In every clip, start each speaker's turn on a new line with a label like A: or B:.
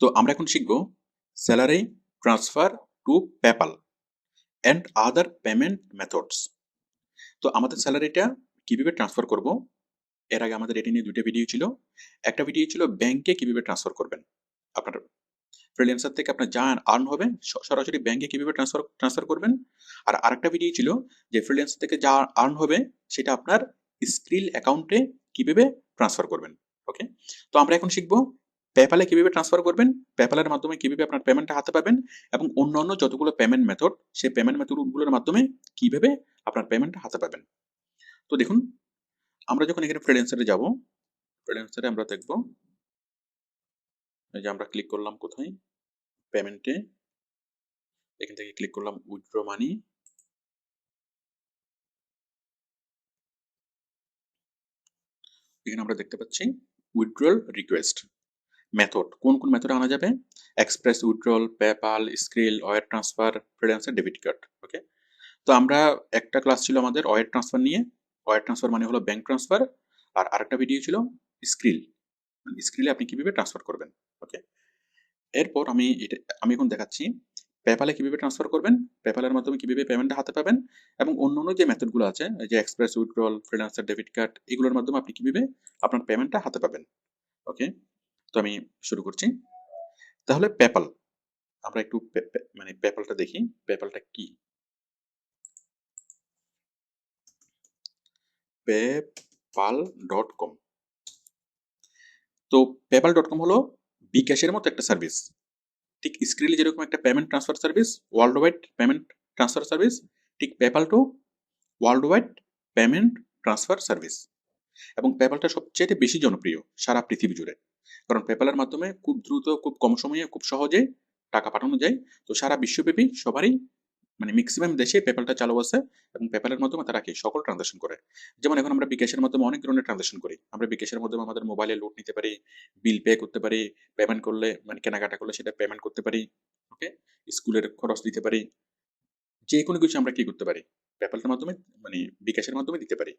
A: তো আমরা এখন শিখব salary transfer to PayPal and other payment methods. তো আমাদের স্যালারিটা কিভাবে ট্রান্সফার করব, এর আগে আমাদের এটি নিয়ে দুটো ভিডিও ছিল। একটা ভিডিও ছিল ব্যাংকে কিভাবে ট্রান্সফার করবেন, আপনার ফ্রিল্যান্সার থেকে আপনার যা আর্ন হবে সরাসরি ব্যাংকে কিভাবে ট্রান্সফার করবেন। আর আরেকটা ভিডিও ছিল যে ফ্রিল্যান্সার থেকে যা আর্ন হবে সেটা আপনার স্কিল অ্যাকাউন্টে কিভাবে ট্রান্সফার করবেন। ওকে, তো আমরা এখন শিখব পেপ্যালে কিভাবে ট্রান্সফার করবেন, পেপ্যালের মাধ্যমে কিভাবে আপনার পেমেন্টটা হাতে পাবেন, এবং অন্যান্য যতগুলো পেমেন্ট মেথড সেই পেমেন্ট মেথডগুলোর মাধ্যমে কিভাবে আপনার পেমেন্টটা হাতে পাবেন। তো দেখুন, আমরা যখন এখানে ফ্রিল্যান্সারে যাব, ফ্রিল্যান্সারে আমরা দেখব এই যে আমরা ক্লিক করলাম কোথায়, পেমেন্টে, এখান থেকে ক্লিক করলাম উইথড্র মানি। এখানে আমরা দেখতে পাচ্ছি উইথড্রল রিকোয়েস্ট মেথড, কোন কোন মেথডে আনা যাবে, express withdrawal, PayPal, Skrill, wire transfer, freelancer debit card. Okay, তো আমরা একটা ক্লাস ছিল আমাদের ওয়্যার ট্রান্সফার নিয়ে। ওয়্যার ট্রান্সফার মানে হলো ব্যাংক ট্রান্সফার, আর আরেকটা ভিডিও ছিল স্ক্রিল, মানে স্ক্রিলে আপনি কিভাবে ট্রান্সফার করবেন। ওকে, এরপর আমি এখন দেখাচ্ছি পেপ্যালে কিভাবে ট্রান্সফার করবেন, পেপ্যালের মাধ্যমে কিভাবে পেমেন্টটা হাতে পাবেন, এবং অন্যান্য যে মেথডগুলো আছে যে express withdrawal, freelancer debit card, এগুলোর মাধ্যমে আপনি কিভাবে আপনার পেমেন্টটা হাতে পাবেন। ওকে, তো আমি শুরু করছি। তাহলে পেপ্যাল, আমরা একটু মানে পেপ্যালটা দেখি, পেপ্যালটা কি। পেপ্যাল.com। তো পেপ্যাল.com হলো বিকাশের মতো একটা সার্ভিস। ঠিক স্ক্রিলে যেরকম একটা payment transfer service, world wide payment transfer service, ঠিক PayPal to world wide payment transfer service. এবং পেপ্যালটা সবচেয়ে বেশি জনপ্রিয় সারা পৃথিবী জুড়ে, কারণ পেপ্যালের মাধ্যমে খুব দ্রুত, খুব কম সময়ে, খুব সহজে টাকা পাঠানো যায়। তো সারা বিশ্বব্যাপী সবারই, মানে ম্যাক্সিমাম দেশে পেপ্যালটা চালু আছে, এবং পেপ্যালের মাধ্যমে তারা কি সকল ট্রানজাকশন করে। যেমন এখন আমরা বিকাশের মাধ্যমে অনেক ধরনের ট্রানজাকশন করি। আমরা বিকাশের মাধ্যমে আমাদের মোবাইলে লোড নিতে পারি, বিল পে করতে পারি, পেমেন্ট করলে মানে কেনাকাটা করলে সেটা পেমেন্ট করতে পারি। ওকে, স্কুলের খরচ দিতে পারি, যে কোনো কিছু আমরা কি করতে পারি পেপ্যালটার মাধ্যমে, মানে বিকাশের মাধ্যমে দিতে পারি।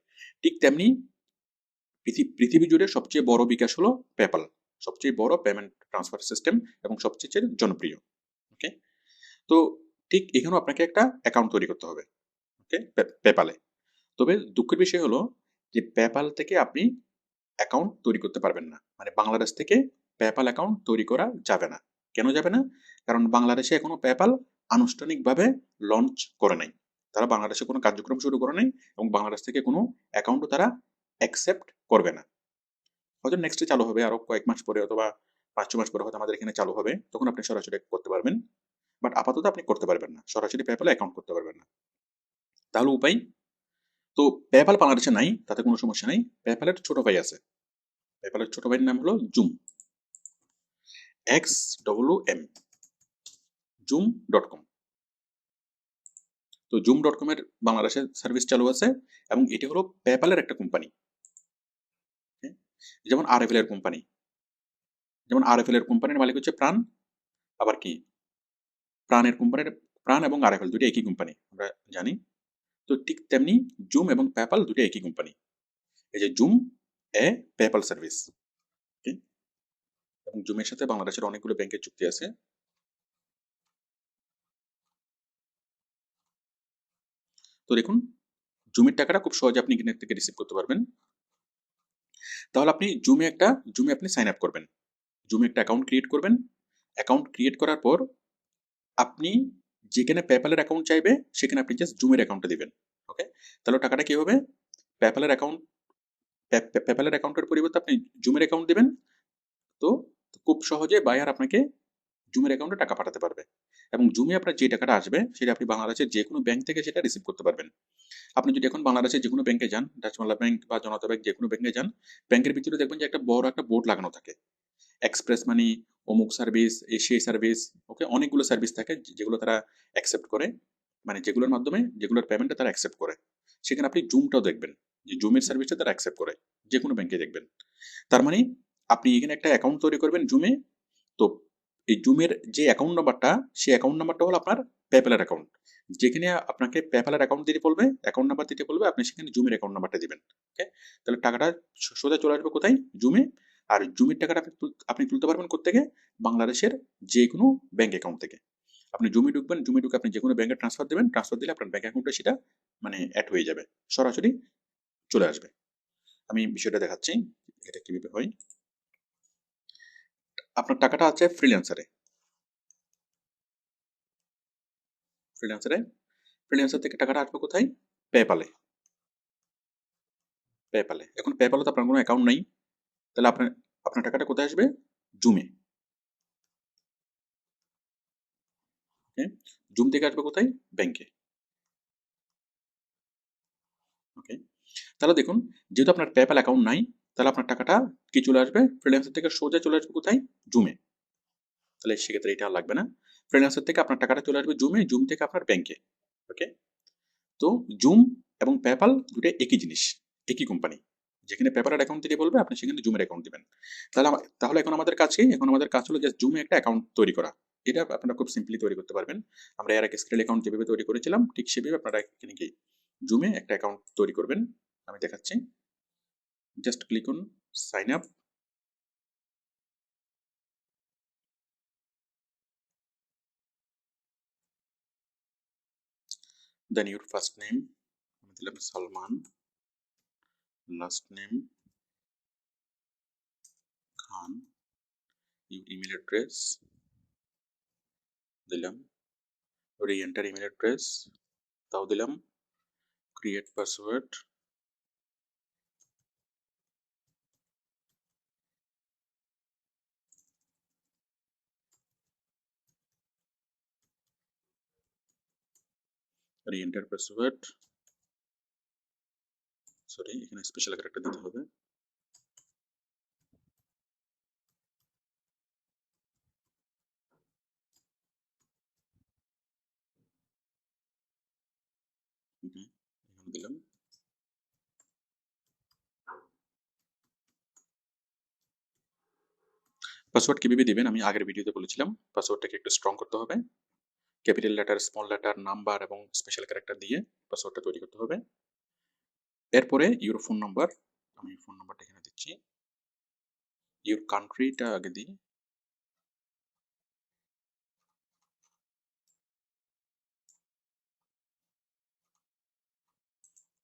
A: ঠিক তেমনি পৃথিবী জুড়ে সবচেয়ে বড় বিকাশ হলো পেপ্যাল, সবচেয়ে বড় পেমেন্ট ট্রান্সফার সিস্টেম এবং সবচেয়ে জনপ্রিয়। ওকে, তো ঠিক এখানেও আপনাকে একটা অ্যাকাউন্ট তৈরি করতে হবে। ওকে, পেপ্যালে। তবে দুঃখের বিষয় হলো যে পেপ্যাল থেকে আপনি অ্যাকাউন্ট তৈরি করতে পারবেন না, মানে বাংলাদেশ থেকে পেপ্যাল অ্যাকাউন্ট তৈরি করা যাবে না। কেন যাবে না? কারণ বাংলাদেশে এখনো পেপ্যাল আনুষ্ঠানিকভাবে লঞ্চ করে নাই, তারা বাংলাদেশে কোনো কার্যক্রম শুরু করে নাই, এবং বাংলাদেশ থেকে কোনো অ্যাকাউন্টও তারা অ্যাকসেপ্ট করবে না। হয়তো নেক্সটে চালু হবে আরো কয়েক মাস পরে, অথবা 5-6 মাস পরে হয়তো আমাদের এখানে চালু হবে, তখন আপনি সরাসরি করতে পারবেন। বাট আপাতত আপনি করতে পারবেন না, সরাসরি পেপ্যালে অ্যাকাউন্ট করতে পারবেন না। তাহলে উপায়, তো পেপ্যাল বাংলাদেশে নাই, তাতে কোনো সমস্যা নাই। পেপ্যালের ছোট ভাই আছে, পেপ্যালের ছোট ভাইয়ের নাম হলো জুম, XWM, জুম.com। তো জুম.com এর বাংলাদেশের সার্ভিস চালু আছে, এবং এটি হলো পেপ্যালের একটা কোম্পানি। যেমন আরএফএল এর কোম্পানি, যেমন আরএফএল এর কোম্পানির মালিক হচ্ছে প্রাণ, আবার কি প্রাণের কোম্পানির, প্রাণ এবং আরএফএল দুটো একই কোম্পানি আমরা জানি। তো ঠিক তেমনি জুম এবং পেপ্যাল দুটো একই কোম্পানি। এই যে জুম এ পেপ্যাল সার্ভিস, এবং জুমের সাথে বাংলাদেশের অনেকগুলো ব্যাংকের চুক্তি আছে। তো দেখুন, জুমের টাকাটা খুব সহজে আপনি ইন্টারনেট থেকে রিসিভ করতে পারবেন। তাহলে আপনি জুমে আপনি সাইন আপ করবেন, জুমে একটা অ্যাকাউন্ট ক্রিয়েট করবেন। অ্যাকাউন্ট ক্রিয়েট করার পর আপনি যেখানে পেপ্যালের অ্যাকাউন্ট চাইবে সেখানে আপনি জাস্ট জুমের অ্যাকাউন্টটা দিবেন। ওকে, তাহলে টাকাটা কি হবে, পেপ্যালের অ্যাকাউন্ট, পেপ্যালের অ্যাকাউন্টের পরিবর্তে আপনি জুমের অ্যাকাউন্ট দিবেন। তো খুব সহজে বায়ার আপনাকে জুমের অ্যাকাউন্টে টাকা পাঠাতে পারবে, এবং জুমে আপনার যে টাকাটা আসবে সেটা আপনি বাংলাদেশের যে কোনো ব্যাংক থেকে সেটা রিসিভ করতে পারবেন। আপনি যদি এখন বাংলাদেশের যে কোনো ব্যাংকে যান, ডাচবাংলা ব্যাংক বা জনতা ব্যাংক, যে কোনো ব্যাংকে যান, ব্যাংকের ভিতরে দেখবেন যে একটা বড় একটা বোর্ড লাগানো থাকে, এক্সপ্রেস মানি, অমুক সার্ভিস, সেই সার্ভিস। ওকে, অনেকগুলো সার্ভিস থাকে যেগুলো তারা অ্যাকসেপ্ট করে, মানে যেগুলোর মাধ্যমে, যেগুলোর পেমেন্টটা তারা অ্যাকসেপ্ট করে। সেখানে আপনি জুমটাও দেখবেন যে জুমের সার্ভিসটা তারা অ্যাকসেপ্ট করে, যে কোনো ব্যাংকে দেখবেন। তার মানে আপনি এখানে একটা অ্যাকাউন্ট তৈরি করবেন জুমে। তো এই জুমের যে অ্যাকাউন্ট নাম্বারটা, সেই অ্যাকাউন্ট নাম্বারটা হলো আপনার পেপ্যালের অ্যাকাউন্ট। যেখানে আপনাকে পেপ্যালের অ্যাকাউন্ট দিতে বলবে, অ্যাকাউন্ট নাম্বার দিতে বলবে, আপনি সেখানে জুমের অ্যাকাউন্ট নাম্বারটা দিবেন। ওকে, তাহলে টাকাটা সোজা চলে আসবে কোথায়, জুমে। আর জুমের টাকাটা আপনি তুলতে পারবেন কোত্থেকে? বাংলাদেশের যে কোনো ব্যাঙ্ক অ্যাকাউন্ট থেকে। আপনি জুমে ঢুকবেন, জুমে ঢুকে আপনি যে কোনো ব্যাংকে ট্রান্সফার দেবেন, ট্রান্সফার দিলে আপনার ব্যাঙ্ক অ্যাকাউন্টে সেটা মানে অ্যাড হয়ে যাবে, সরাসরি চলে আসবে। আমি বিষয়টা দেখাচ্ছি এটা কিভাবে হয়। আপনার টাকাটা আছে ফ্রিল্যান্সারে, ফ্রিল্যান্সারে ফ্রিল্যান্সার থেকে টাকাটা আসবে কোথায়? পেপ্যালে। পেপ্যালে এখন পেপ্যালে তো আপনার কোনো অ্যাকাউন্ট নাই, তাহলে আপনার আপনার টাকাটা কোথায় আসবে? জুমে। ওকে, জুম থেকে আসবে কোথায়? ব্যাংকে। ওকে, তাহলে দেখুন, যেহেতু আপনার পেপ্যাল অ্যাকাউন্ট নাই, তাহলে আপনার টাকাটা কি চলে আসবে? ফ্রিল্যান্সার থেকে সোজা চলে আসবে কোথায়? জুমে। তাহলে সেক্ষেত্রে এটা আর লাগবে না। ফ্রিল্যান্সার থেকে আপনার টাকাটা চলে আসবে জুমে, জুম থেকে আপনার ব্যাংকে। ওকে, তো জুম এবং পেপ্যাল দুটো একই জিনিস, একই কোম্পানি। যেখানে পেপ্যালের অ্যাকাউন্ট দিতে বলবে আপনি সেখানে জুমের অ্যাকাউন্ট দিবেন। তাহলে এখন আমাদের কাজ কি? এখন আমাদের কাজ হলো জাস্ট জুমে একটা অ্যাকাউন্ট তৈরি করা। এটা আপনারা খুব সিম্পলি তৈরি করতে পারবেন। আমরা এর আগে স্ক্রিল অ্যাকাউন্ট যেভাবে তৈরি করেছিলাম ঠিক সেভাবে আপনারা এখানে কি জুমে একটা অ্যাকাউন্ট তৈরি করবেন। আমি দেখাচ্ছি। Just click on sign up. Then your first name, আমি দিলাম Salman, last name Khan, your email address দিলাম, রি-এন্টার ইমেল অ্যাড্রেস তাও দিলাম, create password, re-enter password, sorry এখানে স্পেশাল ক্যারেক্টার দিতে হবে। এখানে দিলাম। পাসওয়ার্ড কিভাবে দিবেন আমি আগের ভিডিওতে বলেছিলাম। পাসওয়ার্ডটাকে একটু স্ট্রং করতে হবে। Capital letter, small letter, number এবং স্পেশাল ক্যারেক্টার দিয়ে পাসওয়ার্ডটা তৈরি করতে হবে। এরপরে ইউর ফোন নাম্বার, আমি ফোন নাম্বারটা এখানে দিচ্ছি। ইউর কান্ট্রিটা আগে দিই।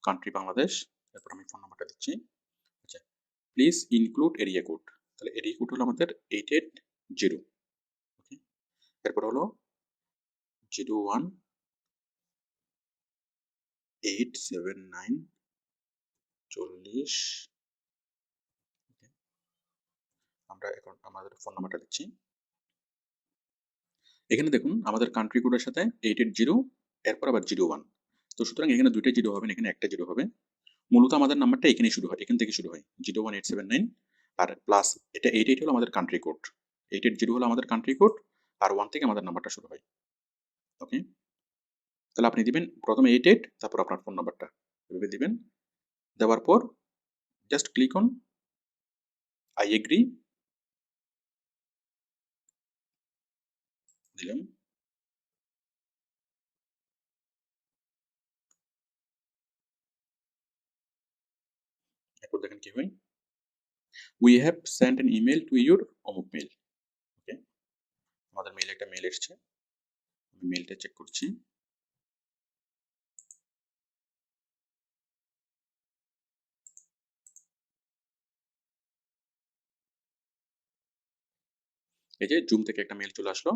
A: কান্ট্রি বাংলাদেশ। এরপর আমি ফোন নাম্বারটা দিচ্ছি। আচ্ছা, প্লিজ ইনক্লুড এরিয়া কোড। তাহলে এরিয়া কোড হলো আমাদের 880। ওকে, এরপর হলো 01879 40। আমরা এখন আমাদের ফোন নাম্বারটা দিচ্ছি। এখানে দেখুন আমাদের কান্ট্রি কোডের সাথে 880, এরপর আবার 01। তো সুতরাং এখানে দুইটা জিরো হবে না, এখানে একটা জিরো হবে। মূলত আমাদের নাম্বারটা এখানেই শুরু হয়, এখান থেকে শুরু হয় 01879। আর প্লাস এটা 88 হলো আমাদের কান্ট্রি কোড, 880 হলো আমাদের কান্ট্রি কোড, আর 1 থেকে আমাদের নাম্বারটা শুরু হয়। ওকে, তাহলে আপনি দিবেন প্রথমে 88, তারপর আপনার ফোন নাম্বারটা এভাবে দিবেন। দেওয়ার পর just click on I agree দিলাম। এরপর দেখেন কি হয়, we have Saint an email to your অমুক মেল। ওকে, আমাদের মেইলে একটা মেল এসেছে, আমি মেলটা চেক করছি। এই যে জুম থেকে একটা মেল চলে আসলো,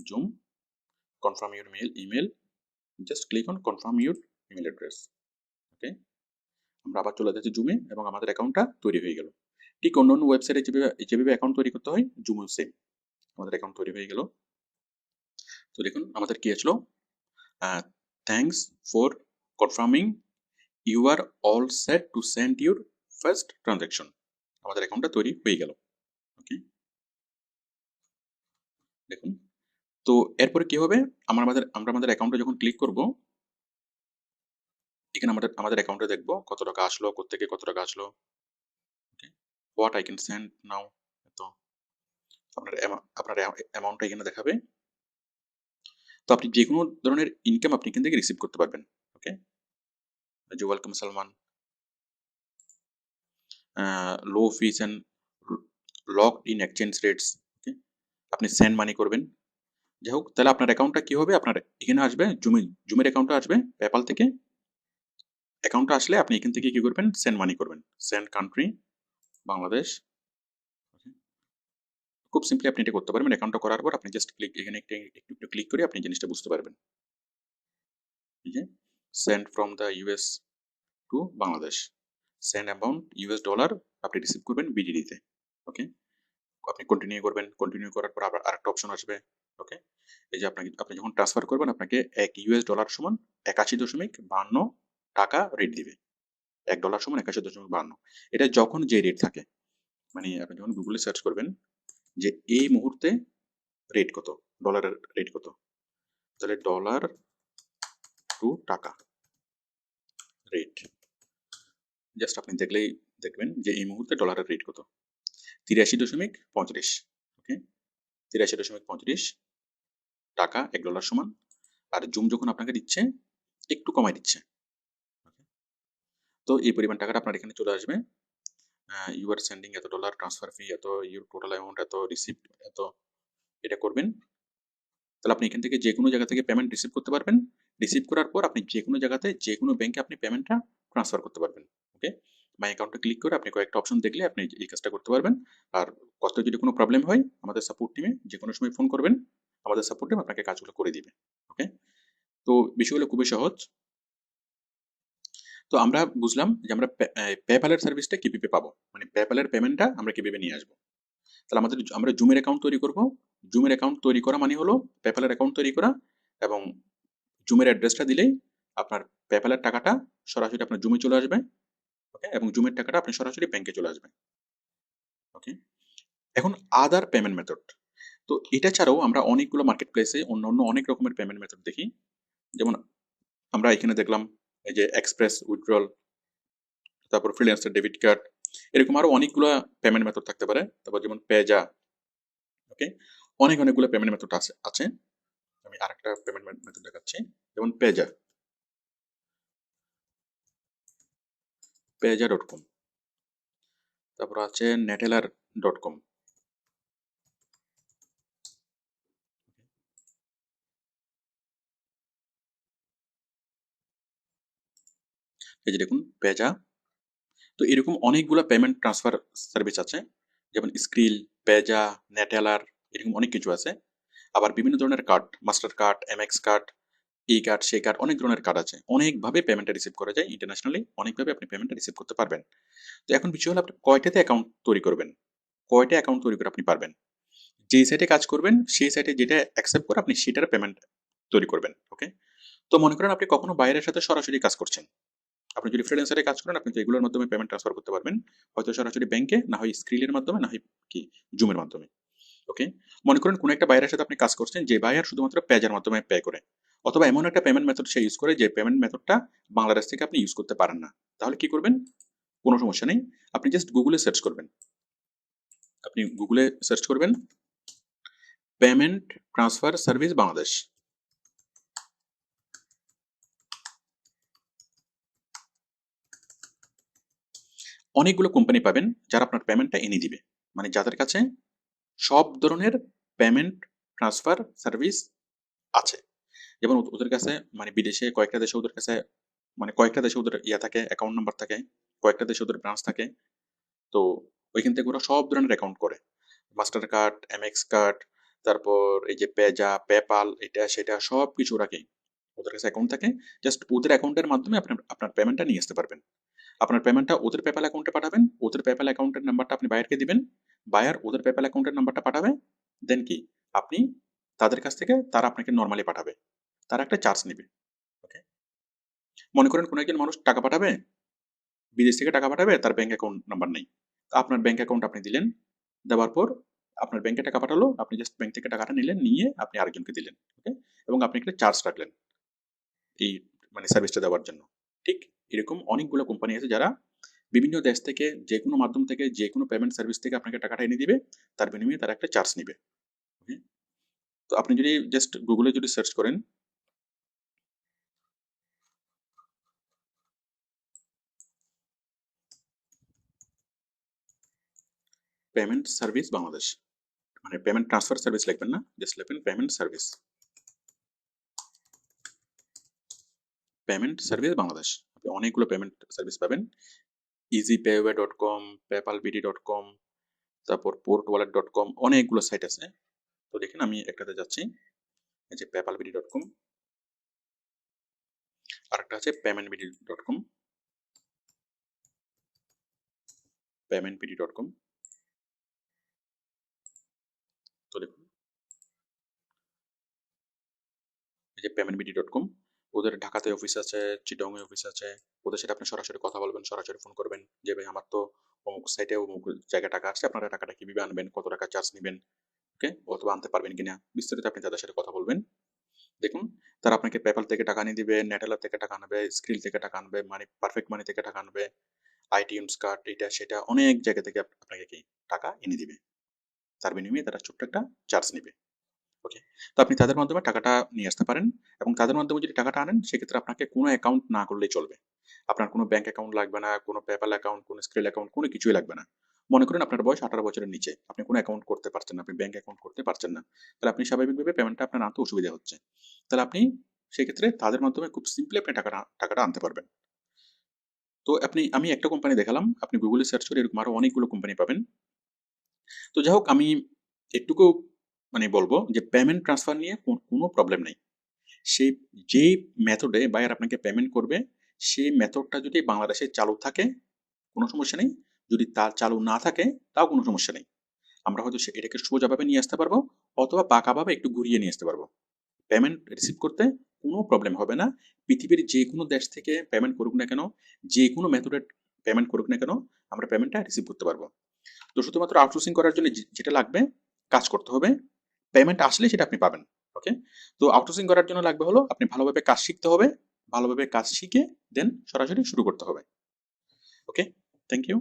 A: zoom confirm your mail email, just click on confirm your email address. Okay, আমরা আবার চলে যাচ্ছি জুমে এবং আমাদের অ্যাকাউন্টটা তৈরি হয়ে গেল। ঠিক অন্য অন্য ওয়েবসাইটে যেভাবে যেভাবে অ্যাকাউন্ট তৈরি করতে হয়, জুমও সেম। আমাদের অ্যাকাউন্ট তৈরি হয়ে গেল। তো দেখুন আমাদের কি আসলো, thanks for confirming you are all set to send your first transaction. আমাদের অ্যাকাউন্টটা তৈরি হয়ে গেল। ওকে, দেখুন, তো এরপরে কি হবে, আমরা আমাদের অ্যাকাউন্টে যখন ক্লিক করব, এখানে আমাদের অ্যাকাউন্টে দেখবো কত টাকা আসলো, কোত্থেকে কত টাকা আসলো। ওকে, হোয়াট আই ক্যান সেন্ড নাও। তো আপনার অ্যামাউন্টটা এখানে দেখাবে। তো আপনি যে কোনো ধরনের ইনকাম আপনি এখান থেকে রিসিভ করতে পারবেন। ওকে, যে welcome Salman, low fees and lock in exchange rates, okay, আপনি সেন্ড মানি করবেন। যাই হোক, তাহলে আপনার অ্যাকাউন্টটা কি হবে, আপনার এখানে আসবে জুমের অ্যাকাউন্টটা আসবে পেপাল থেকে। অ্যাকাউন্টটা আসলে আপনি এখান থেকে কি করবেন, সেন্ড মানি করবেন, সেন্ড কান্ট্রি বাংলাদেশ। খুব সিম্পলি আপনি এটা করতে পারবেন। অ্যাকাউন্টটা করার পর আপনি জাস্ট ক্লিক, এখানে একটু ক্লিক করে আপনি জিনিসটা বুঝতে পারবেন। ঠিক আছে, send from the US to Bangladesh, send amount US dollar আপনি রিসিভ করবেন বিডিডিতে। ওকে, আপনি কন্টিনিউ করবেন, কন্টিনিউ করার পর আবার আরেকটা অপশন আসবে। ওকে, এই যে আপনি যখন ট্রান্সফার করবেন আপনাকে $1 সমান 81.52 টাকা রেট দিবে। $1 সমান 81.52। এটা যখন যে রেট থাকে, মানে আপনি যখন গুগলে সার্চ করবেন যে এই মুহূর্তে রেট কত, ডলারের রেট কত, তাহলে ডলার টু টাকা রেট, জাস্ট আপনি দেখলেই দেখবেন যে এই মুহূর্তে ডলারের রেট কত, 83.35। ওকে, 83.35 টাকা $1 সমান। আর জুম যখন আপনাকে দিচ্ছে একটু কমাই দিচ্ছে। তো এই পরিমাণ টাকাটা আপনার এখানে চলে আসবে। ইউ আর সেন্ডিং এত ডলার, ট্রান্সফার ফি এত, ইউর টোটাল অ্যামাউন্ট এত, রিসিপ্ট এত, এটা করবেন। তাহলে আপনি এখান থেকে যে কোনো জায়গা থেকে পেমেন্ট রিসিভ করতে পারবেন। রিসিভ করার পর আপনি যে কোনো জায়গাতে যে কোনো ব্যাংকে আপনি পেমেন্টটা ট্রান্সফার করতে পারবেন। ওকে, মাই অ্যাকাউন্টে ক্লিক করে আপনি কয়েকটা অপশন দেখলে আপনি এই কাজটা করতে পারবেন। আর কষ্ট যদি কোনো প্রবলেম হয় আমাদের সাপোর্ট টিমে যে কোনো সময় ফোন করবেন, আমাদের সাপোর্ট টিম আপনাকে কাজগুলো করে দিবে। ওকে, তো বিষয়গুলো খুবই সহজ। তো আমরা বুঝলাম যে আমরা পেপ্যালের সার্ভিসটা কিভাবে পাবো, মানে পেপ্যালের পেমেন্টটা আমরা কিভাবে নিয়ে আসবো। তাহলে আমরা জুমের অ্যাকাউন্ট তৈরি করব। জুমের অ্যাকাউন্ট তৈরি করা মানে হলো পেপ্যালের অ্যাকাউন্ট তৈরি করা, এবং জুমের অ্যাড্রেসটা দিলেই আপনার পেপ্যালের টাকাটা সরাসরি আপনার জুমে চলে আসবে। ওকে, এবং জুমের টাকাটা আপনি সরাসরি ব্যাংকে চলে আসবে। ওকে, এখন আদার পেমেন্ট মেথড, তো এটা ছাড়াও আমরা অনেকগুলো মার্কেট প্লেসে অন্য অন্য অনেক রকমের পেমেন্ট মেথড দেখি। যেমন আমরা এখানে দেখলাম এই যে এক্সপ্রেস উইথড্রল, তারপর ফ্রিল্যান্সার ডেবিট কার্ড, এরকম আরো অনেকগুলো পেমেন্ট মেথড থাকতে পারে। তারপর যেমন পেজা। ওকে, অনেকগুলো পেমেন্ট মেথড আছে। আমি আরেকটা পেমেন্ট মেথড দেখাচ্ছি, যেমন পেজা.com, তারপর আছে neteller.com। এই যে দেখুন পেজা। তো এরকম অনেকগুলো পেমেন্ট ট্রান্সফার সার্ভিস আছে, যেমন স্ক্রিল, পেজা, নেটেলার, এরকম অনেক কিছু আছে। আবার বিভিন্ন ধরনের card, master card, MX card, এই কার্ড সেই কার্ড, অনেক ধরনের কার্ড আছে। অনেকভাবে পেমেন্টটা রিসিভ করা যায় ইন্টারন্যাশনালি, অনেকভাবে আপনি পেমেন্টটা রিসিভ করতে পারবেন। তো এখন বিষয় হলো আপনি কয়টাতে অ্যাকাউন্ট তৈরি করবেন, কয়টা অ্যাকাউন্ট তৈরি করে আপনি পারবেন। যেই সাইটে কাজ করবেন সেই সাইটে যেটা অ্যাকসেপ্ট করে আপনি সেটার পেমেন্ট তৈরি করবেন। ওকে, তো মনে করেন আপনি কখনো বাইরের সাথে সরাসরি কাজ করছেন, আপনি যদি ফ্রিল্যান্সারে কাজ করেন আপনি তো এগুলোর মাধ্যমে পেমেন্ট ট্রান্সফার করতে পারবেন, হয়তো সরাসরি ব্যাংকে, না হয় স্ক্রিলের মাধ্যমে, না হয় কি জুমের মাধ্যমে। ওকে, মনে করেন কোনো একটা বাইরের সাথে আপনি কাজ করছেন যে বায়ার শুধুমাত্র পেজের মাধ্যমে পে করে, অথবা এমন একটা পেমেন্ট মেথড সে ইউজ করে যে পেমেন্ট মেথডটা বাংলাদেশ থেকে আপনি ইউজ করতে পারেন না। তাহলে কি করবেন, কোনো সমস্যা নেই, আপনি জাস্ট গুগলে সার্চ করবেন। আপনি গুগলে সার্চ করবেন পেমেন্ট ট্রান্সফার সার্ভিস বাংলাদেশ। অনেকগুলো কোম্পানি পাবেন যারা আপনার পেমেন্টটা এনে দিবে, মানে যাদের কাছে সব ধরনের পেমেন্ট ট্রান্সফার সার্ভিস আছে। যেমন ওদের কাছে, মানে বিদেশে কয়েকটা দেশে ওদের কাছে, মানে কয়েকটা দেশে ওদের ইয়া থাকে, অ্যাকাউন্ট নাম্বার থাকে, কয়েকটা দেশে ওদের ব্রাঞ্চ থাকে। তো ওইখান থেকে ওরা সব ধরনের অ্যাকাউন্ট করে, মাস্টার কার্ড, এমএক্স কার্ড, তারপর এই যে পেজা, পেপাল, এটা সেটা সব কিছু রাখে, ওদের কাছে অ্যাকাউন্ট থাকে। জাস্ট ওদের অ্যাকাউন্টের মাধ্যমে আপনি আপনার পেমেন্টটা নিয়ে আসতে পারবেন। আপনার পেমেন্টটা ওদের পেপ্যাল অ্যাকাউন্টে পাঠাবেন, ওদের পেপ্যাল অ্যাকাউন্টের নাম্বারটা আপনি বায়ারকে দিবেন, বায়ার ওদের পেপ্যাল অ্যাকাউন্টের নাম্বারটা পাঠাবে, দেন কি আপনি তাদের কাছ থেকে, তারা আপনাকে নর্মালি পাঠাবে, তারা একটা চার্জ নেবে। ওকে, মনে করেন কোনো একজন মানুষ টাকা পাঠাবে, বিদেশ থেকে টাকা পাঠাবে, তার ব্যাংক অ্যাকাউন্ট নাম্বার নেই, আপনার ব্যাংক অ্যাকাউন্ট আপনি দিলেন, দেওয়ার পর আপনার ব্যাংকে টাকা পাঠালো, আপনি জাস্ট ব্যাংক থেকে টাকাটা নিলেন, নিয়ে আপনি আরেকজনকে দিলেন। ওকে, এবং আপনি একটা চার্জ রাখলেন এই মানে সার্ভিসটা দেওয়ার জন্য। ঠিক এরকম অনেকগুলো কোম্পানি আছে যারা বিভিন্ন দেশ থেকে যে কোনো মাধ্যম থেকে যে কোনো পেমেন্ট সার্ভিস থেকে আপনাকে টাকাটা এনে দিবে, তার বিনিময়ে তারা একটা চার্জ নেবে। ওকে, তো আপনি যদি জাস্ট গুগলে যদি সার্চ করেন পেমেন্ট সার্ভিস বাংলাদেশ, মানে পেমেন্ট ট্রান্সফার সার্ভিস লিখবেন না, জাস্ট লিখবেন payment service, payment service Bangladesh. আপনি অনেকগুলো পেমেন্ট সার্ভিস পাবেন, easypayway.com, paypalbd.com, তারপর portwallet.com, অনেকগুলো সাইট আছে। তো দেখেন আমি একটাতে যাচ্ছি, এই যে paypalbd.com, আরেকটা আছে paymentbd.com, paymentbd.com। তো দেখুন এই যে paymentbd.com, ওদের ঢাকাতে অফিস আছে, চিটংয়ে অফিস আছে। ওদের সাথে আপনি সরাসরি কথা বলবেন, সরাসরি ফোন করবেন যে ভাই আমার তো অমুক সাইটে অমুক জায়গায় টাকা আসছে, আপনারা টাকাটা কিভাবে আনবেন, কত টাকা চার্জ নেবেন, ওকে, অথবা আনতে পারবেন কিনা, বিস্তারিত আপনি তাদের সাথে কথা বলবেন। দেখুন তারা আপনাকে পেপ্যাল থেকে টাকা নিয়ে দিবে, নেটেলার থেকে টাকা আনবে, স্ক্রিল থেকে টাকা আনবে, মানি পারফেক্ট মানি থেকে টাকা আনবে, আইটিএমস কার্ড, এটা সেটা অনেক জায়গা থেকে আপনাকে কি টাকা এনে দিবে। তার বিনিময়ে তারা ছোট্ট একটা চার্জ নেবে। ওকে, তো আপনি তাদের মাধ্যমে টাকাটা নিয়ে আসতে পারেন, এবং তাদের মাধ্যমে যদি টাকাটা আনেন সেক্ষেত্রে আপনাকে কোনো অ্যাকাউন্ট না করলেই চলবে। আপনার কোনো ব্যাংক অ্যাকাউন্ট লাগবে না, কোনো পেপ্যাল অ্যাকাউন্ট, কোনো স্ক্রিল অ্যাকাউন্ট, কোনো কিছুই লাগবে না। মনে করেন আপনার বয়স 18 বছরের নিচে, আপনি কোনো অ্যাকাউন্ট করতে পারছেন না, আপনি ব্যাংক অ্যাকাউন্ট করতে পারছেন না, তাহলে আপনি স্বাভাবিকভাবে পেমেন্টটা আপনার আনতে অসুবিধা হচ্ছে, তাহলে আপনি সেক্ষেত্রে তাদের মাধ্যমে খুব সিম্পলি আপনি টাকাটা আনতে পারবেন। তো আমি একটা কোম্পানি দেখালাম, আপনি গুগলে সার্চ করে এরকম আরো অনেকগুলো কোম্পানি পাবেন। তো যাই হোক, আমি একটুকু মানে বলবো যে পেমেন্ট ট্রান্সফার নিয়ে কোনো প্রবলেম নেই। সেই যেই মেথডে বায়ার আপনাকে পেমেন্ট করবে, সেই মেথডটা যদি বাংলাদেশে চালু থাকে কোনো সমস্যা নেই, যদি তা চালু না থাকে তাও কোনো সমস্যা নেই। আমরা হয়তো এটাকে সোজাভাবে নিয়ে আসতে পারবো, অথবা বাঁকাভাবে একটু ঘুরিয়ে নিয়ে আসতে পারবো। পেমেন্ট রিসিভ করতে কোনো প্রবলেম হবে না। পৃথিবীর যে কোনো দেশ থেকে পেমেন্ট করুক না কেন, যে কোনো মেথডে পেমেন্ট করুক না কেন, আমরা পেমেন্টটা রিসিভ করতে পারবো। তো শুধুমাত্র আউটসোর্সিং করার জন্য যেটা লাগবে, কাজ করতে হবে, পেমেন্ট আসলে সেটা আপনি পাবেন। ওকে, তো আউটসোর্সিং করার জন্য লাগবে হলো আপনি ভালোভাবে কাজ শিখতে হবে, ভালোভাবে কাজ শিখে দেন সরাসরি শুরু করতে হবে। ওকে, থ্যাংক ইউ।